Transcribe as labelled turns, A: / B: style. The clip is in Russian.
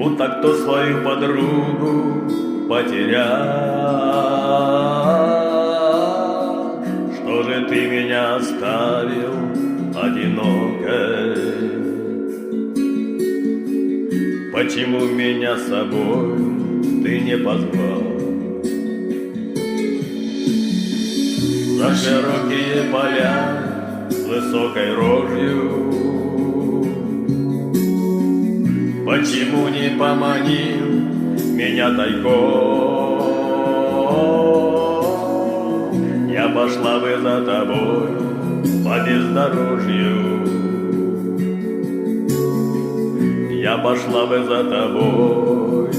A: будто кто свою подругу потерял. Что же ты меня оставил одинокой? Почему меня с собой ты не позвал? За широкие поля с высокой рожью почему не поманил меня тайком? Я пошла бы за тобой по бездорожью, я пошла бы за тобой